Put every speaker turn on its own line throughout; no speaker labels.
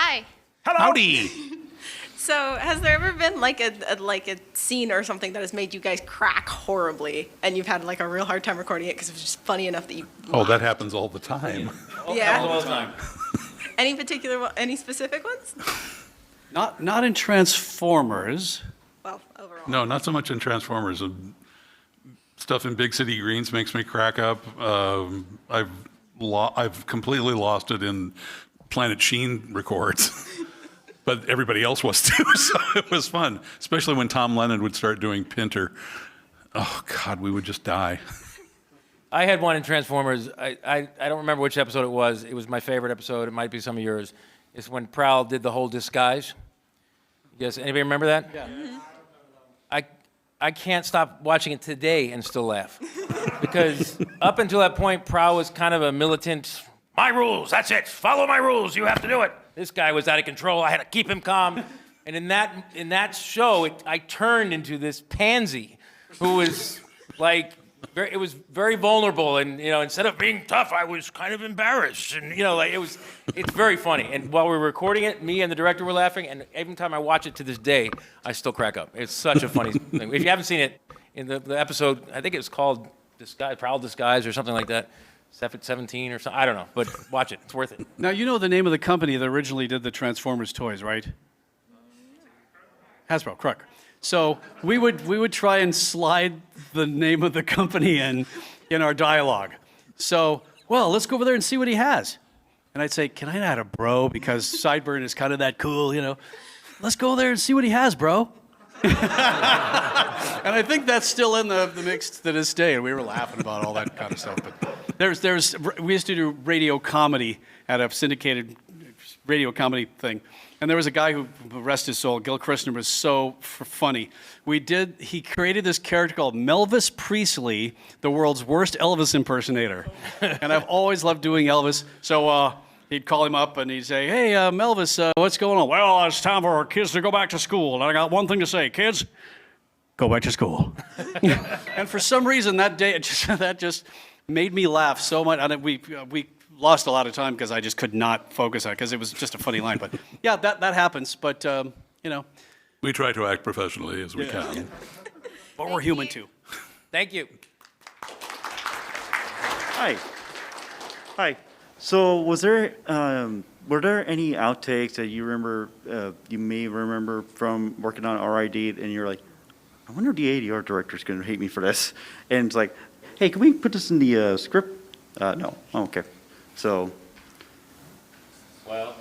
Hi.
Hello.
Howdy.
So, has there ever been like a scene or something that has made you guys crack horribly, and you've had like a real hard time recording it because it was just funny enough that you?
Oh, that happens all the time.
Yeah.
All the time.
Any specific ones?
Not in Transformers.
Well, overall.
No, not so much in Transformers. Stuff in Big City Greens makes me crack up. I've completely lost it in Planet Sheen records. But everybody else was too, so it was fun. Especially when Tom Lennon would start doing Pinter. Oh, God, we would just die.
I had one in Transformers. I don't remember which episode it was. It was my favorite episode. It might be some of yours. It's when Prowl did the whole disguise. Yes, anybody remember that?
Yeah.
I can't stop watching it today and still laugh. Because up until that point, Prowl was kind of a militant, my rules, that's it. Follow my rules, you have to do it. This guy was out of control. I had to keep him calm. And in that show, I turned into this pansy who was like, it was very vulnerable. And, instead of being tough, I was kind of embarrassed. And, it's very funny. And while we were recording it, me and the director were laughing. And every time I watch it to this day, I still crack up. It's such a funny thing. If you haven't seen it, in the episode, I think it was called Prowl Disguise or something like that. 17 or something. I don't know, but watch it. It's worth it.
Now, you know the name of the company that originally did the Transformers toys, right? Hasbro, correct. So we would try and slide the name of the company in our dialogue. So, well, let's go over there and see what he has. And I'd say, can I add a bro? Because Sideburn is kind of that cool, Let's go there and see what he has, bro. And I think that's still in the mix to this day, and we were laughing about all that kind of stuff. But we used to do radio comedy at a syndicated radio comedy thing, and there was a guy who, rest his soul, Gil Christner, was so funny. He created this character called Melvis Priestley, the world's worst Elvis impersonator, and I've always loved doing Elvis. So he'd call him up and he'd say, "Hey, Melvis, what's going on?" "Well, it's time for our kids to go back to school, and I got one thing to say, kids. Go back to school." And for some reason that day, that just made me laugh so much. And we lost a lot of time because I just could not focus on it because it was just a funny line. But yeah, that happens. But
We try to act professionally as we can.
But we're human too.
Thank you.
Hi. So, were there any outtakes that you remember, you may remember from working on RID, and you're like, I wonder if the ADR director's going to hate me for this, and it's like, hey, can we put this in the script? No. Oh, okay. So.
Well,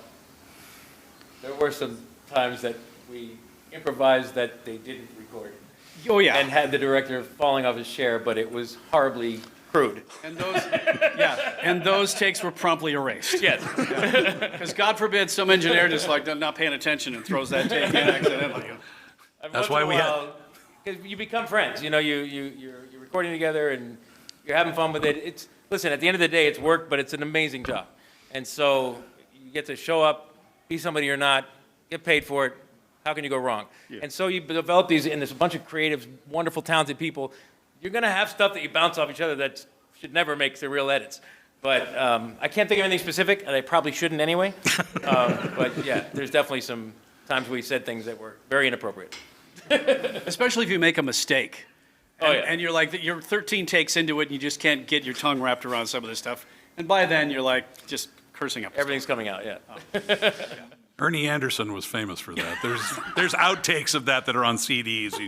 there were some times that we improvised that they didn't record.
Oh yeah.
And had the director falling off his chair, but it was horribly crude.
And those takes were promptly erased.
Yes.
Because God forbid some engineer just not paying attention and throws that take in accidentally.
That's why we had.
Because you become friends. You're recording together and you're having fun with it. Listen, at the end of the day, it's work, but it's an amazing job. And so you get to show up, be somebody you're not, get paid for it. How can you go wrong? Yeah. And so you develop these, and there's a bunch of creative, wonderful, talented people. You're going to have stuff that you bounce off each other that should never make the real edits. But I can't think of anything specific, and I probably shouldn't anyway. But yeah, there's definitely some times where we said things that were very inappropriate.
Especially if you make a mistake.
Oh, yeah.
And you're like, you're 13 takes into it, and you just can't get your tongue wrapped around some of this stuff. And by then, you're like just cursing up.
Everything's coming out, yeah.
Yeah.
Ernie Anderson was famous for that. There's outtakes of that are on CDs.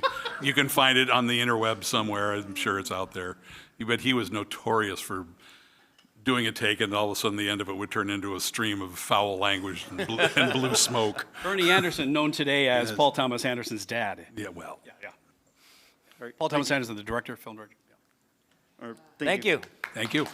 You can find it on the interweb somewhere. I'm sure it's out there. But he was notorious for doing a take, and all of a sudden the end of it would turn into a stream of foul language and blue smoke.
Ernie Anderson, known today as Paul Thomas Anderson's dad.
Yeah, well.
Yeah. Paul Thomas Anderson, the director, film director.
Or,
Thank you.
Thank you.